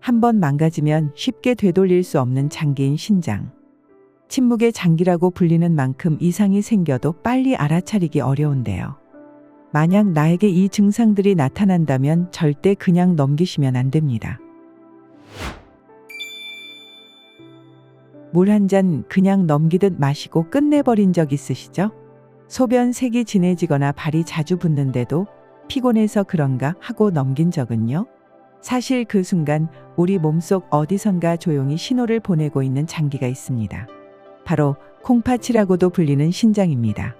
한번 망가지면 쉽게 되돌릴 수 없는 장기인 신장. 침묵의 장기라고 불리는 만큼 이상이 생겨도 빨리 알아차리기 어려운데요. 만약 나에게 이 증상들이 나타난다면 절대 그냥 넘기시면 안 됩니다. 물 한 잔 그냥 넘기듯 마시고 끝내버린 적 있으시죠? 소변 색이 진해지거나 발이 자주 붓는데도 피곤해서 그런가 하고 넘긴 적은요? 사실 그 순간 우리 몸속 어디선가 조용히 신호를 보내고 있는 장기가 있습니다. 바로 콩팥이라고도 불리는 신장입니다.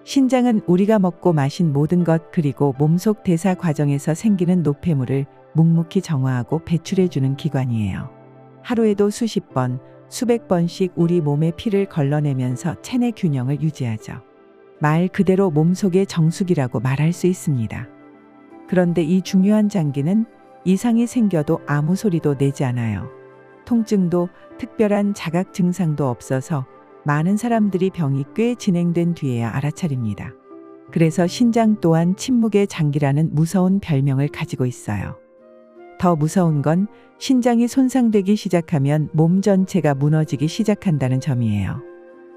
신장은 우리가 먹고 마신 모든 것 그리고 몸속 대사 과정에서 생기는 노폐물을 묵묵히 정화하고 배출해주는 기관이에요. 하루에도 수십 번, 수백 번씩 우리 몸의 피를 걸러내면서 체내 균형을 유지하죠. 말 그대로 몸속의 정수기라고 말할 수 있습니다. 그런데 이 중요한 장기는 이상이 생겨도 아무 소리도 내지 않아요. 통증도 특별한 자각 증상도 없어서 많은 사람들이 병이 꽤 진행된 뒤에야 알아차립니다. 그래서 신장 또한 침묵의 장기라는 무서운 별명을 가지고 있어요. 더 무서운 건 신장이 손상되기 시작하면 몸 전체가 무너지기 시작한다는 점이에요.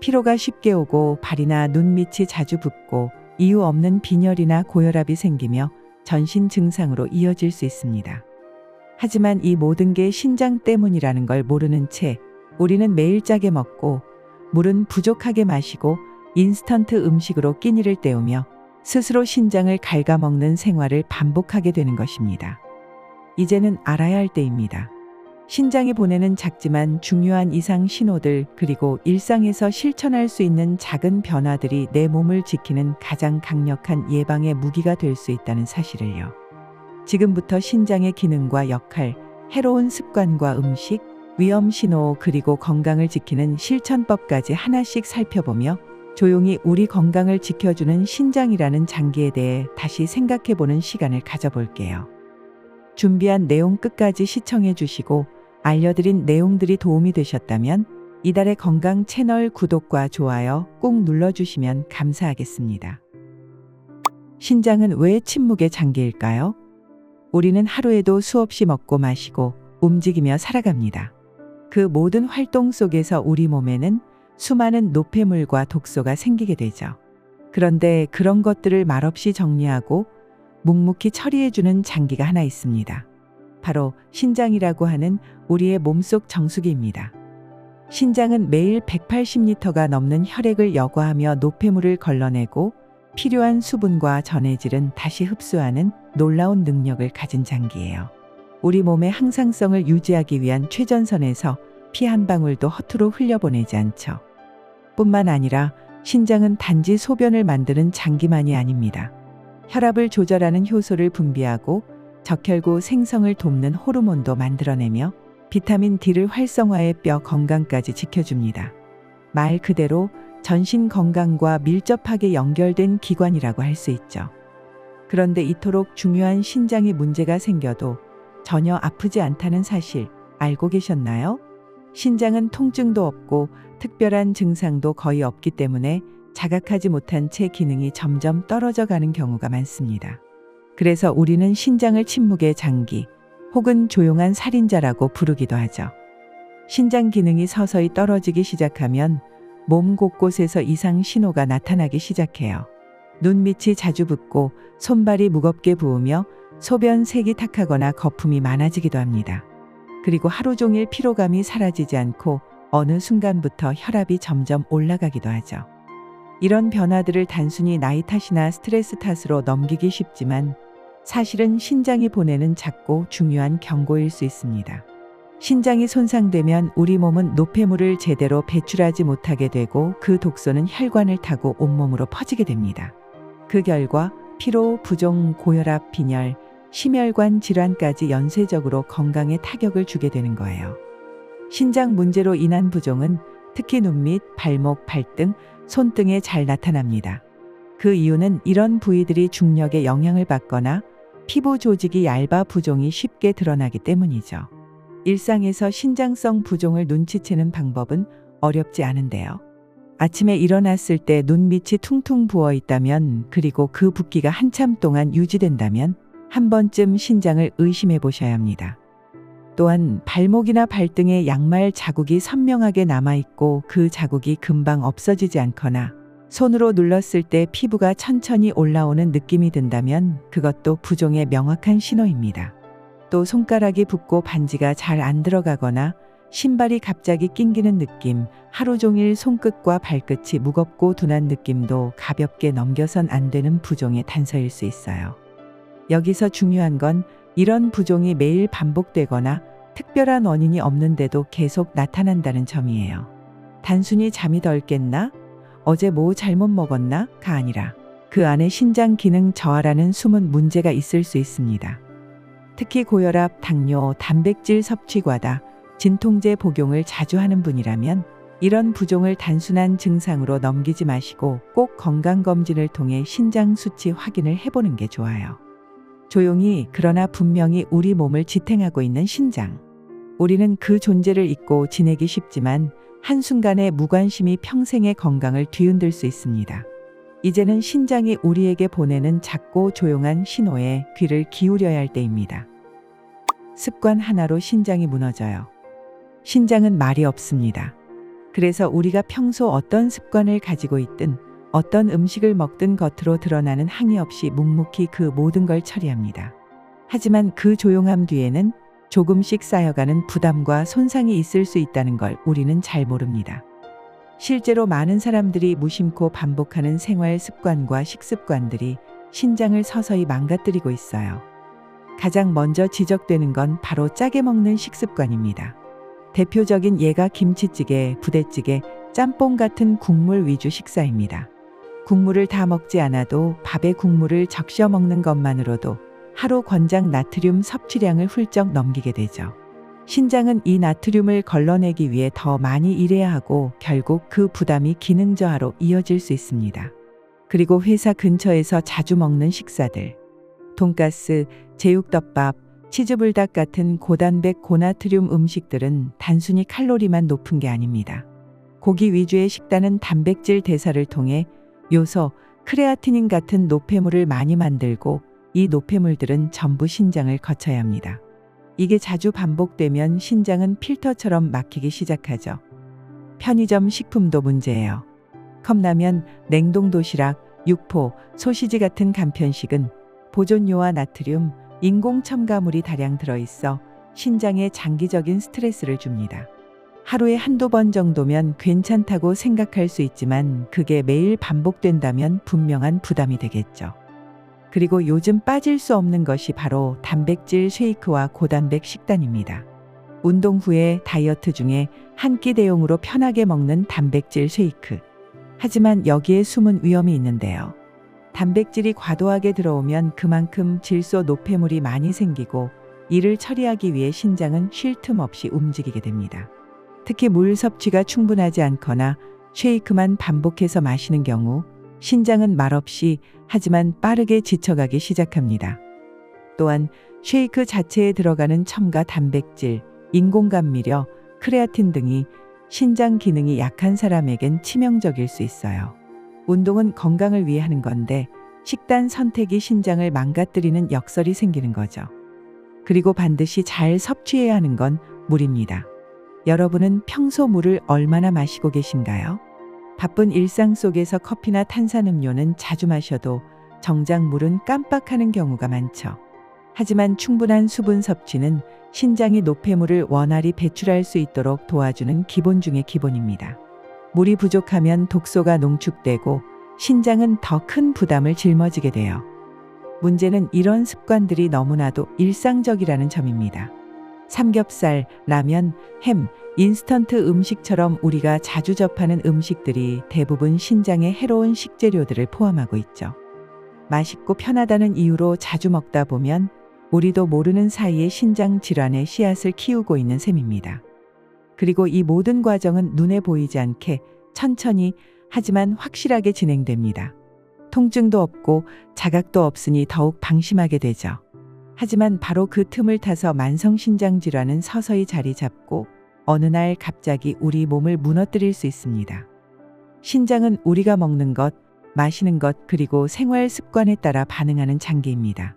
피로가 쉽게 오고 발이나 눈 밑이 자주 붓고 이유 없는 빈혈이나 고혈압이 생기며 전신 증상으로 이어질 수 있습니다. 하지만 이 모든 게 신장 때문이라는 걸 모르는 채 우리는 매일 짜게 먹고 물은 부족하게 마시고 인스턴트 음식으로 끼니를 때우며 스스로 신장을 갉아먹는 생활을 반복하게 되는 것입니다. 이제는 알아야 할 때입니다. 신장이 보내는 작지만 중요한 이상 신호들 그리고 일상에서 실천할 수 있는 작은 변화들이 내 몸을 지키는 가장 강력한 예방의 무기가 될 수 있다는 사실을요. 지금부터 신장의 기능과 역할, 해로운 습관과 음식, 위험 신호 그리고 건강을 지키는 실천법까지 하나씩 살펴보며 조용히 우리 건강을 지켜주는 신장이라는 장기에 대해 다시 생각해보는 시간을 가져볼게요. 준비한 내용 끝까지 시청해 주시고 알려드린 내용들이 도움이 되셨다면 이달의 건강 채널 구독과 좋아요 꼭 눌러주시면 감사하겠습니다. 신장은 왜 침묵의 장기일까요? 우리는 하루에도 수없이 먹고 마시고 움직이며 살아갑니다. 그 모든 활동 속에서 우리 몸에는 수많은 노폐물과 독소가 생기게 되죠. 그런데 그런 것들을 말없이 정리하고 묵묵히 처리해주는 장기가 하나 있습니다. 바로 신장이라고 하는 우리의 몸속 정수기입니다. 신장은 매일 180리터가 넘는 혈액을 여과하며 노폐물을 걸러내고 필요한 수분과 전해질은 다시 흡수하는 놀라운 능력을 가진 장기예요. 우리 몸의 항상성을 유지하기 위한 최전선에서 피 한 방울도 허투루 흘려보내지 않죠. 뿐만 아니라 신장은 단지 소변을 만드는 장기만이 아닙니다. 혈압을 조절하는 효소를 분비하고 적혈구 생성을 돕는 호르몬도 만들어내며 비타민 D를 활성화해 뼈 건강까지 지켜줍니다. 말 그대로 전신 건강과 밀접하게 연결된 기관이라고 할 수 있죠. 그런데 이토록 중요한 신장이 문제가 생겨도 전혀 아프지 않다는 사실 알고 계셨나요? 신장은 통증도 없고 특별한 증상도 거의 없기 때문에 자각하지 못한 채 기능이 점점 떨어져 가는 경우가 많습니다. 그래서 우리는 신장을 침묵의 장기 혹은 조용한 살인자라고 부르기도 하죠. 신장 기능이 서서히 떨어지기 시작하면 몸 곳곳에서 이상 신호가 나타나기 시작해요. 눈 밑이 자주 붓고 손발이 무겁게 부으며 소변 색이 탁하거나 거품이 많아지기도 합니다. 그리고 하루 종일 피로감이 사라지지 않고 어느 순간부터 혈압이 점점 올라가기도 하죠. 이런 변화들을 단순히 나이 탓이나 스트레스 탓으로 넘기기 쉽지만 사실은 신장이 보내는 작고 중요한 경고일 수 있습니다. 신장이 손상되면 우리 몸은 노폐물을 제대로 배출하지 못하게 되고 그 독소는 혈관을 타고 온몸으로 퍼지게 됩니다. 그 결과 피로, 부종, 고혈압, 빈혈, 심혈관 질환까지 연쇄적으로 건강에 타격을 주게 되는 거예요. 신장 문제로 인한 부종은 특히 눈 밑, 발목, 발등, 손등에 잘 나타납니다. 그 이유는 이런 부위들이 중력에 영향을 받거나 피부 조직이 얇아 부종이 쉽게 드러나기 때문이죠. 일상에서 신장성 부종을 눈치채는 방법은 어렵지 않은데요. 아침에 일어났을 때 눈 밑이 퉁퉁 부어 있다면 그리고 그 붓기가 한참 동안 유지된다면 한 번쯤 신장을 의심해 보셔야 합니다. 또한 발목이나 발등에 양말 자국이 선명하게 남아있고 그 자국이 금방 없어지지 않거나 손으로 눌렀을 때 피부가 천천히 올라오는 느낌이 든다면 그것도 부종의 명확한 신호입니다. 또 손가락이 붓고 반지가 잘 안 들어가거나 신발이 갑자기 낑기는 느낌, 하루 종일 손끝과 발끝이 무겁고 둔한 느낌도 가볍게 넘겨선 안 되는 부종의 단서일 수 있어요. 여기서 중요한 건 이런 부종이 매일 반복되거나 특별한 원인이 없는데도 계속 나타난다는 점이에요. 단순히 잠이 덜 깼나? 어제 뭐 잘못 먹었나?가 아니라 그 안에 신장 기능 저하라는 숨은 문제가 있을 수 있습니다. 특히 고혈압, 당뇨, 단백질 섭취 과다, 진통제 복용을 자주 하는 분이라면 이런 부종을 단순한 증상으로 넘기지 마시고 꼭 건강검진을 통해 신장 수치 확인을 해보는 게 좋아요. 조용히 그러나 분명히 우리 몸을 지탱하고 있는 신장. 우리는 그 존재를 잊고 지내기 쉽지만 한순간의 무관심이 평생의 건강을 뒤흔들 수 있습니다. 이제는 신장이 우리에게 보내는 작고 조용한 신호에 귀를 기울여야 할 때입니다. 습관 하나로 신장이 무너져요. 신장은 말이 없습니다. 그래서 우리가 평소 어떤 습관을 가지고 있든 어떤 음식을 먹든 겉으로 드러나는 항의 없이 묵묵히 그 모든 걸 처리합니다. 하지만 그 조용함 뒤에는 조금씩 쌓여가는 부담과 손상이 있을 수 있다는 걸 우리는 잘 모릅니다. 실제로 많은 사람들이 무심코 반복하는 생활 습관과 식습관들이 신장을 서서히 망가뜨리고 있어요. 가장 먼저 지적되는 건 바로 짜게 먹는 식습관입니다. 대표적인 예가 김치찌개, 부대찌개, 짬뽕 같은 국물 위주 식사입니다. 국물을 다 먹지 않아도 밥에 국물을 적셔 먹는 것만으로도 하루 권장 나트륨 섭취량을 훌쩍 넘기게 되죠. 신장은 이 나트륨을 걸러내기 위해 더 많이 일해야 하고 결국 그 부담이 기능 저하로 이어질 수 있습니다. 그리고 회사 근처에서 자주 먹는 식사들, 돈가스, 제육덮밥, 치즈불닭 같은 고단백 고나트륨 음식들은 단순히 칼로리만 높은 게 아닙니다. 고기 위주의 식단은 단백질 대사를 통해 요소, 크레아티닌 같은 노폐물을 많이 만들고 이 노폐물들은 전부 신장을 거쳐야 합니다. 이게 자주 반복되면 신장은 필터처럼 막히기 시작하죠. 편의점 식품도 문제예요. 컵라면, 냉동 도시락, 육포, 소시지 같은 간편식은 보존료와 나트륨, 인공 첨가물이 다량 들어있어 신장에 장기적인 스트레스를 줍니다. 하루에 한두 번 정도면 괜찮다고 생각할 수 있지만 그게 매일 반복된다면 분명한 부담이 되겠죠. 그리고 요즘 빠질 수 없는 것이 바로 단백질 쉐이크와 고단백 식단입니다. 운동 후에 다이어트 중에 한 끼 대용으로 편하게 먹는 단백질 쉐이크. 하지만 여기에 숨은 위험이 있는데요. 단백질이 과도하게 들어오면 그만큼 질소 노폐물이 많이 생기고 이를 처리하기 위해 신장은 쉴 틈 없이 움직이게 됩니다. 특히 물 섭취가 충분하지 않거나 쉐이크만 반복해서 마시는 경우 신장은 말없이 하지만 빠르게 지쳐가기 시작합니다. 또한 쉐이크 자체에 들어가는 첨가 단백질, 인공감미료, 크레아틴 등이 신장 기능이 약한 사람에겐 치명적일 수 있어요. 운동은 건강을 위해 하는 건데 식단 선택이 신장을 망가뜨리는 역설이 생기는 거죠. 그리고 반드시 잘 섭취해야 하는 건 물입니다. 여러분은 평소 물을 얼마나 마시고 계신가요? 바쁜 일상 속에서 커피나 탄산음료는 자주 마셔도 정작 물은 깜빡하는 경우가 많죠. 하지만 충분한 수분 섭취는 신장이 노폐물을 원활히 배출할 수 있도록 도와주는 기본 중의 기본입니다. 물이 부족하면 독소가 농축되고 신장은 더 큰 부담을 짊어지게 돼요. 문제는 이런 습관들이 너무나도 일상적이라는 점입니다. 삼겹살, 라면, 햄, 인스턴트 음식처럼 우리가 자주 접하는 음식들이 대부분 신장에 해로운 식재료들을 포함하고 있죠. 맛있고 편하다는 이유로 자주 먹다 보면 우리도 모르는 사이에 신장 질환의 씨앗을 키우고 있는 셈입니다. 그리고 이 모든 과정은 눈에 보이지 않게 천천히 하지만 확실하게 진행됩니다. 통증도 없고 자각도 없으니 더욱 방심하게 되죠. 하지만 바로 그 틈을 타서 만성신장 질환은 서서히 자리 잡고 어느 날 갑자기 우리 몸을 무너뜨릴 수 있습니다. 신장은 우리가 먹는 것, 마시는 것 그리고 생활 습관에 따라 반응하는 장기입니다.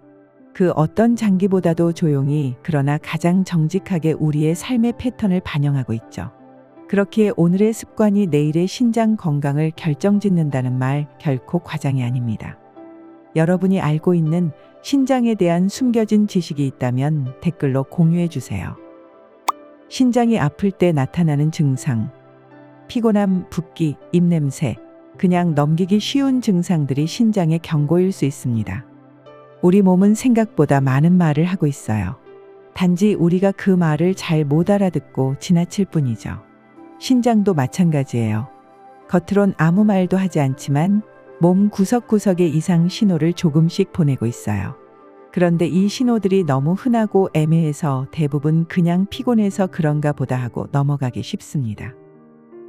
그 어떤 장기보다도 조용히 그러나 가장 정직하게 우리의 삶의 패턴을 반영하고 있죠. 그렇기에 오늘의 습관이 내일의 신장 건강을 결정짓는다는 말 결코 과장이 아닙니다. 여러분이 알고 있는 신장에 대한 숨겨진 지식이 있다면 댓글로 공유해 주세요. 신장이 아플 때 나타나는 증상. 피곤함, 붓기, 입냄새, 그냥 넘기기 쉬운 증상들이 신장의 경고일 수 있습니다. 우리 몸은 생각보다 많은 말을 하고 있어요. 단지 우리가 그 말을 잘 못 알아듣고 지나칠 뿐이죠. 신장도 마찬가지예요. 겉으론 아무 말도 하지 않지만 몸 구석구석에 이상 신호를 조금씩 보내고 있어요. 그런데 이 신호들이 너무 흔하고 애매해서 대부분 그냥 피곤해서 그런가 보다 하고 넘어가기 쉽습니다.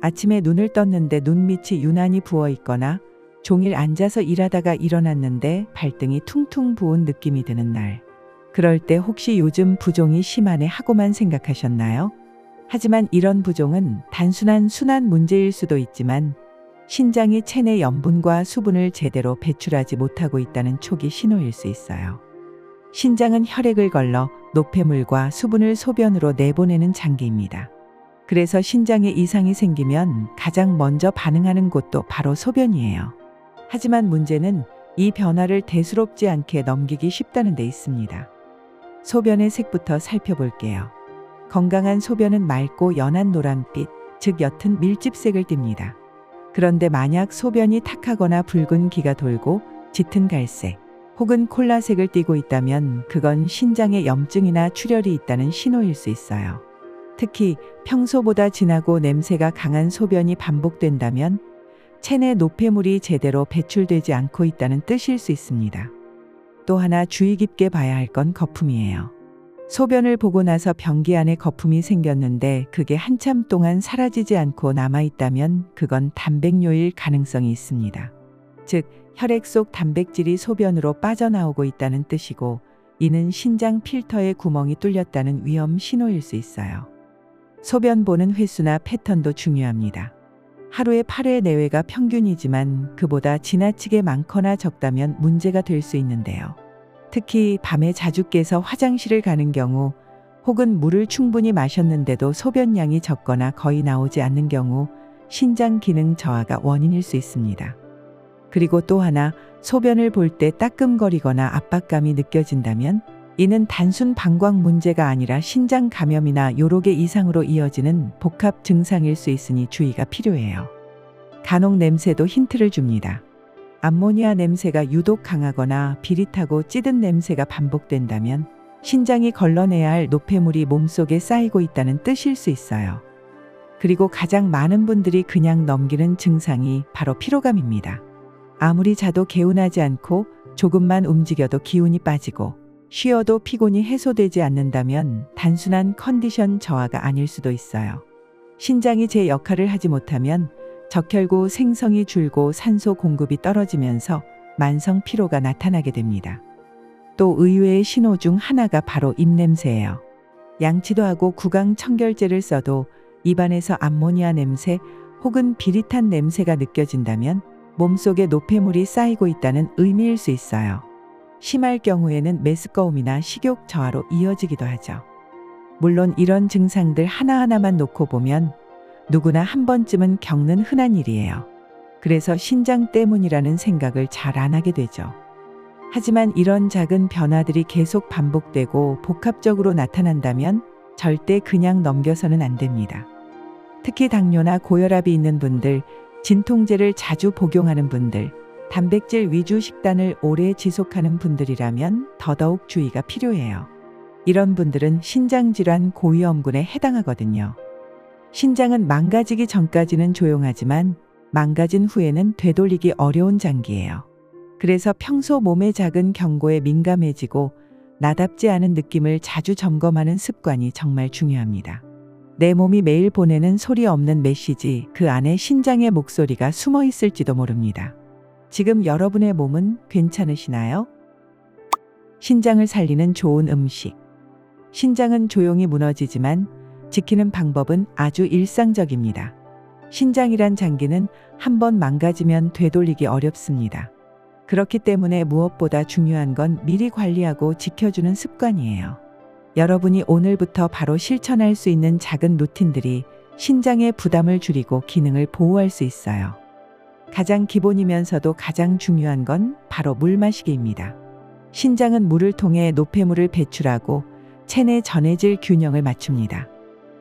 아침에 눈을 떴는데 눈밑이 유난히 부어 있거나 종일 앉아서 일하다가 일어났는데 발등이 퉁퉁 부은 느낌이 드는 날. 그럴 때 혹시 요즘 부종이 심하네 하고만 생각하셨나요? 하지만 이런 부종은 단순한 순환 문제일 수도 있지만 신장이 체내 염분과 수분을 제대로 배출하지 못하고 있다는 초기 신호일 수 있어요. 신장은 혈액을 걸러 노폐물과 수분을 소변으로 내보내는 장기입니다. 그래서 신장에 이상이 생기면 가장 먼저 반응하는 곳도 바로 소변이에요. 하지만 문제는 이 변화를 대수롭지 않게 넘기기 쉽다는 데 있습니다. 소변의 색부터 살펴볼게요. 건강한 소변은 맑고 연한 노란빛, 즉 옅은 밀집색을 띱니다. 그런데 만약 소변이 탁하거나 붉은 기가 돌고 짙은 갈색 혹은 콜라색을 띠고 있다면 그건 신장에 염증이나 출혈이 있다는 신호일 수 있어요. 특히 평소보다 진하고 냄새가 강한 소변이 반복된다면 체내 노폐물이 제대로 배출되지 않고 있다는 뜻일 수 있습니다. 또 하나 주의 깊게 봐야 할 건 거품이에요. 소변을 보고 나서 변기 안에 거품이 생겼는데 그게 한참 동안 사라지지 않고 남아있다면 그건 단백뇨일 가능성이 있습니다. 즉, 혈액 속 단백질이 소변으로 빠져나오고 있다는 뜻이고 이는 신장 필터의 구멍이 뚫렸다는 위험 신호일 수 있어요. 소변 보는 횟수나 패턴도 중요합니다. 하루에 8회 내외가 평균이지만 그보다 지나치게 많거나 적다면 문제가 될 수 있는데요. 특히 밤에 자주 깨서 화장실을 가는 경우 혹은 물을 충분히 마셨는데도 소변량이 적거나 거의 나오지 않는 경우 신장 기능 저하가 원인일 수 있습니다. 그리고 또 하나, 소변을 볼 때 따끔거리거나 압박감이 느껴진다면 이는 단순 방광 문제가 아니라 신장 감염이나 요로계 이상으로 이어지는 복합 증상일 수 있으니 주의가 필요해요. 간혹 냄새도 힌트를 줍니다. 암모니아 냄새가 유독 강하거나 비릿하고 찌든 냄새가 반복된다면 신장이 걸러내야 할 노폐물이 몸속에 쌓이고 있다는 뜻일 수 있어요. 그리고 가장 많은 분들이 그냥 넘기는 증상이 바로 피로감입니다. 아무리 자도 개운하지 않고 조금만 움직여도 기운이 빠지고 쉬어도 피곤이 해소되지 않는다면 단순한 컨디션 저하가 아닐 수도 있어요. 신장이 제 역할을 하지 못하면 적혈구 생성이 줄고 산소 공급이 떨어지면서 만성 피로가 나타나게 됩니다. 또 의외의 신호 중 하나가 바로 입냄새예요. 양치도 하고 구강 청결제를 써도 입안에서 암모니아 냄새 혹은 비릿한 냄새가 느껴진다면 몸속에 노폐물이 쌓이고 있다는 의미일 수 있어요. 심할 경우에는 메스꺼움이나 식욕 저하로 이어지기도 하죠. 물론 이런 증상들 하나하나만 놓고 보면 누구나 한 번쯤은 겪는 흔한 일이에요. 그래서 신장 때문이라는 생각을 잘 안 하게 되죠. 하지만 이런 작은 변화들이 계속 반복되고 복합적으로 나타난다면 절대 그냥 넘겨서는 안 됩니다. 특히 당뇨나 고혈압이 있는 분들, 진통제를 자주 복용하는 분들, 단백질 위주 식단을 오래 지속하는 분들이라면 더더욱 주의가 필요해요. 이런 분들은 신장질환 고위험군에 해당하거든요. 신장은 망가지기 전까지는 조용하지만 망가진 후에는 되돌리기 어려운 장기예요. 그래서 평소 몸의 작은 경고에 민감해지고 나답지 않은 느낌을 자주 점검하는 습관이 정말 중요합니다. 내 몸이 매일 보내는 소리 없는 메시지, 그 안에 신장의 목소리가 숨어 있을지도 모릅니다. 지금 여러분의 몸은 괜찮으시나요? 신장을 살리는 좋은 음식. 신장은 조용히 무너지지만 지키는 방법은 아주 일상적입니다. 신장이란 장기는 한번 망가지면 되돌리기 어렵습니다. 그렇기 때문에 무엇보다 중요한 건 미리 관리하고 지켜주는 습관이에요. 여러분이 오늘부터 바로 실천할 수 있는 작은 루틴들이 신장의 부담을 줄이고 기능을 보호할 수 있어요. 가장 기본이면서도 가장 중요한 건 바로 물 마시기입니다. 신장은 물을 통해 노폐물을 배출하고 체내 전해질 균형을 맞춥니다.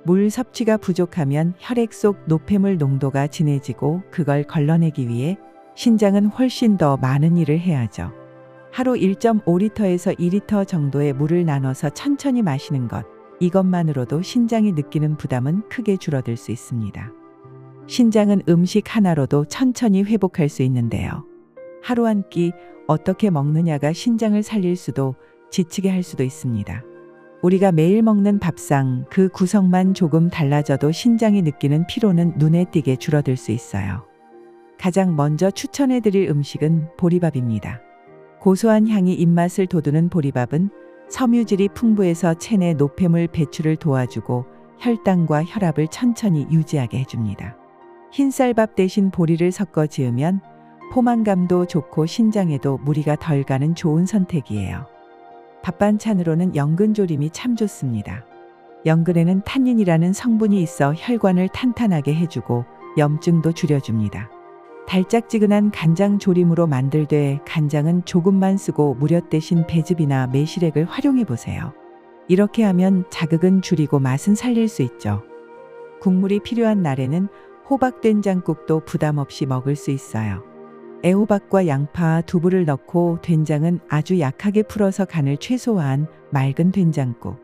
물 섭취가 부족하면 혈액 속 노폐물 농도가 진해지고 그걸 걸러내기 위해 신장은 훨씬 더 많은 일을 해야 하죠. 하루 1.5리터에서 2리터 정도의 물을 나눠서 천천히 마시는 것, 이것만으로도 신장이 느끼는 부담은 크게 줄어들 수 있습니다. 신장은 음식 하나로도 천천히 회복할 수 있는데요. 하루 한 끼 어떻게 먹느냐가 신장을 살릴 수도 지치게 할 수도 있습니다. 우리가 매일 먹는 밥상 그 구성만 조금 달라져도 신장이 느끼는 피로는 눈에 띄게 줄어들 수 있어요. 가장 먼저 추천해 드릴 음식은 보리밥입니다. 고소한 향이 입맛을 돋우는 보리밥은 섬유질이 풍부해서 체내 노폐물 배출을 도와주고 혈당과 혈압을 천천히 유지하게 해줍니다. 흰쌀밥 대신 보리를 섞어 지으면 포만감도 좋고 신장에도 무리가 덜 가는 좋은 선택이에요. 밥 반찬으로는 연근조림이 참 좋습니다. 연근에는 탄닌이라는 성분이 있어 혈관을 탄탄하게 해주고 염증도 줄여줍니다. 달짝지근한 간장조림으로 만들되 간장은 조금만 쓰고 무렵 대신 배즙이나 매실액을 활용해 보세요. 이렇게 하면 자극은 줄이고 맛은 살릴 수 있죠. 국물이 필요한 날에는 호박된장국도 부담 없이 먹을 수 있어요. 애호박과 양파, 두부를 넣고 된장은 아주 약하게 풀어서 간을 최소화한 맑은 된장국.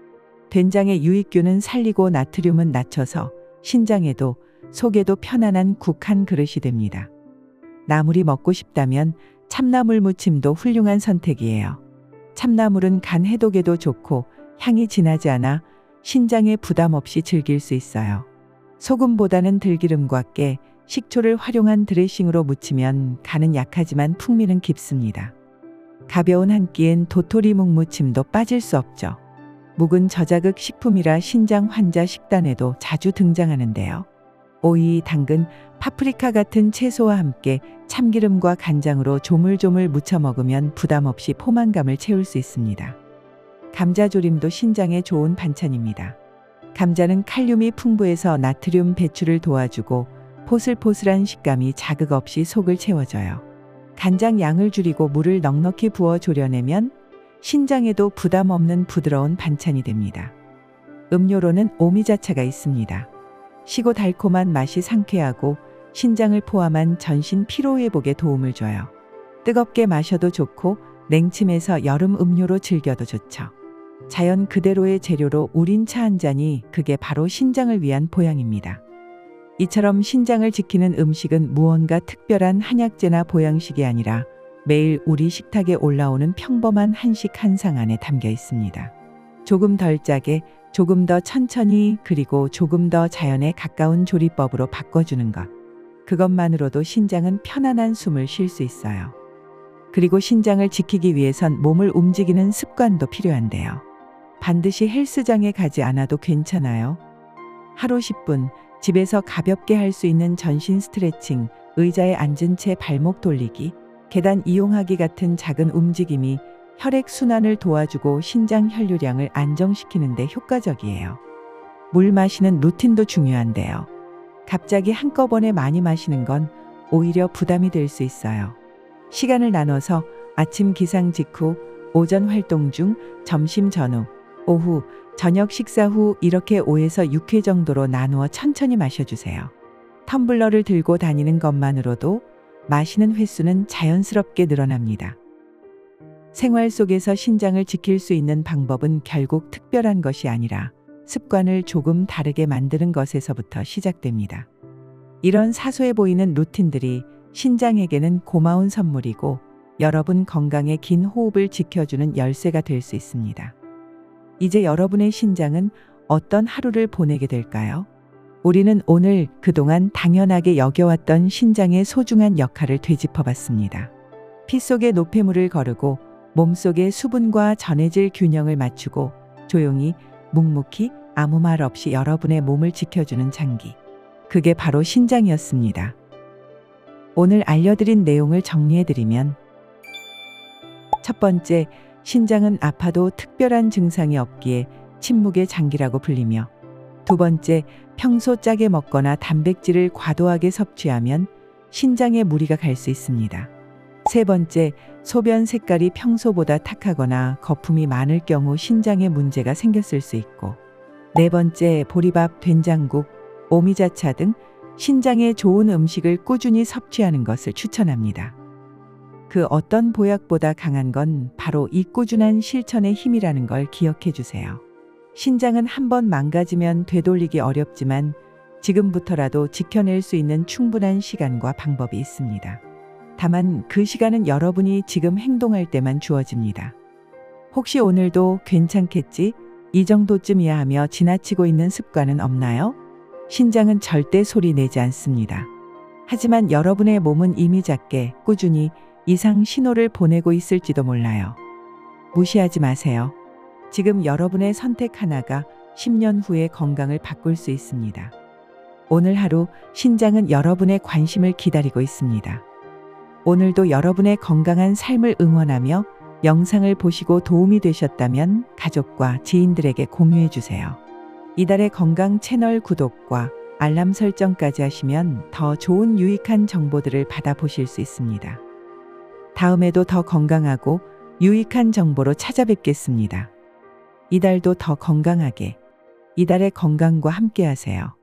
된장의 유익균은 살리고 나트륨은 낮춰서 신장에도 속에도 편안한 국 한 그릇이 됩니다. 나물이 먹고 싶다면 참나물 무침도 훌륭한 선택이에요. 참나물은 간 해독에도 좋고 향이 진하지 않아 신장에 부담 없이 즐길 수 있어요. 소금보다는 들기름과 깨, 식초를 활용한 드레싱으로 무치면 간은 약하지만 풍미는 깊습니다. 가벼운 한 끼엔 도토리 묵 무침도 빠질 수 없죠. 묵은 저자극 식품이라 신장 환자 식단에도 자주 등장하는데요. 오이, 당근, 파프리카 같은 채소와 함께 참기름과 간장으로 조물조물 무쳐 먹으면 부담 없이 포만감을 채울 수 있습니다. 감자조림도 신장에 좋은 반찬입니다. 감자는 칼륨이 풍부해서 나트륨 배출을 도와주고 포슬포슬한 식감이 자극 없이 속을 채워줘요. 간장 양을 줄이고 물을 넉넉히 부어 졸여내면 신장에도 부담 없는 부드러운 반찬이 됩니다. 음료로는 오미자차가 있습니다. 시고 달콤한 맛이 상쾌하고 신장을 포함한 전신 피로 회복에 도움을 줘요. 뜨겁게 마셔도 좋고 냉침해서 여름 음료로 즐겨도 좋죠. 자연 그대로의 재료로 우린 차 한 잔이 그게 바로 신장을 위한 보양입니다. 이처럼 신장을 지키는 음식은 무언가 특별한 한약재나 보양식이 아니라 매일 우리 식탁에 올라오는 평범한 한식 한 상 안에 담겨 있습니다. 조금 덜 짜게, 조금 더 천천히, 그리고 조금 더 자연에 가까운 조리법으로 바꿔주는 것. 그것만으로도 신장은 편안한 숨을 쉴 수 있어요. 그리고 신장을 지키기 위해선 몸을 움직이는 습관도 필요한데요. 반드시 헬스장에 가지 않아도 괜찮아요. 하루 10분, 집에서 가볍게 할 수 있는 전신 스트레칭, 의자에 앉은 채 발목 돌리기, 계단 이용하기 같은 작은 움직임이 혈액 순환을 도와주고 신장 혈류량을 안정시키는 데 효과적이에요. 물 마시는 루틴도 중요한데요. 갑자기 한꺼번에 많이 마시는 건 오히려 부담이 될 수 있어요. 시간을 나눠서 아침 기상 직후, 오전 활동 중, 점심 전후, 오후, 저녁 식사 후 이렇게 5에서 6회 정도로 나누어 천천히 마셔주세요. 텀블러를 들고 다니는 것만으로도 마시는 횟수는 자연스럽게 늘어납니다. 생활 속에서 신장을 지킬 수 있는 방법은 결국 특별한 것이 아니라 습관을 조금 다르게 만드는 것에서부터 시작됩니다. 이런 사소해 보이는 루틴들이 신장에게는 고마운 선물이고 여러분 건강의 긴 호흡을 지켜주는 열쇠가 될 수 있습니다. 이제 여러분의 신장은 어떤 하루를 보내게 될까요? 우리는 오늘 그동안 당연하게 여겨왔던 신장의 소중한 역할을 되짚어봤습니다. 피 속의 노폐물을 거르고 몸속의 수분과 전해질 균형을 맞추고 조용히 묵묵히 아무 말 없이 여러분의 몸을 지켜주는 장기. 그게 바로 신장이었습니다. 오늘 알려드린 내용을 정리해드리면 첫 번째, 신장은 아파도 특별한 증상이 없기에 침묵의 장기라고 불리며, 두 번째, 평소 짜게 먹거나 단백질을 과도하게 섭취하면 신장에 무리가 갈 수 있습니다. 세 번째, 소변 색깔이 평소보다 탁하거나 거품이 많을 경우 신장에 문제가 생겼을 수 있고, 네 번째, 보리밥, 된장국, 오미자차 등 신장에 좋은 음식을 꾸준히 섭취하는 것을 추천합니다. 그 어떤 보약보다 강한 건 바로 이 꾸준한 실천의 힘이라는 걸 기억해 주세요. 신장은 한번 망가지면 되돌리기 어렵지만 지금부터라도 지켜낼 수 있는 충분한 시간과 방법이 있습니다. 다만 그 시간은 여러분이 지금 행동할 때만 주어집니다. 혹시 오늘도 괜찮겠지? 이 정도쯤이야 하며 지나치고 있는 습관은 없나요? 신장은 절대 소리 내지 않습니다. 하지만 여러분의 몸은 이미 작게 꾸준히 이상 신호를 보내고 있을지도 몰라요. 무시하지 마세요. 지금 여러분의 선택 하나가 10년 후의 건강을 바꿀 수 있습니다. 오늘 하루 신장은 여러분의 관심을 기다리고 있습니다. 오늘도 여러분의 건강한 삶을 응원하며 영상을 보시고 도움이 되셨다면 가족과 지인들에게 공유해 주세요. 이달의 건강 채널 구독과 알람 설정까지 하시면 더 좋은 유익한 정보들을 받아보실 수 있습니다. 다음에도 더 건강하고 유익한 정보로 찾아뵙겠습니다. 이달도 더 건강하게, 이달의 건강과 함께 하세요.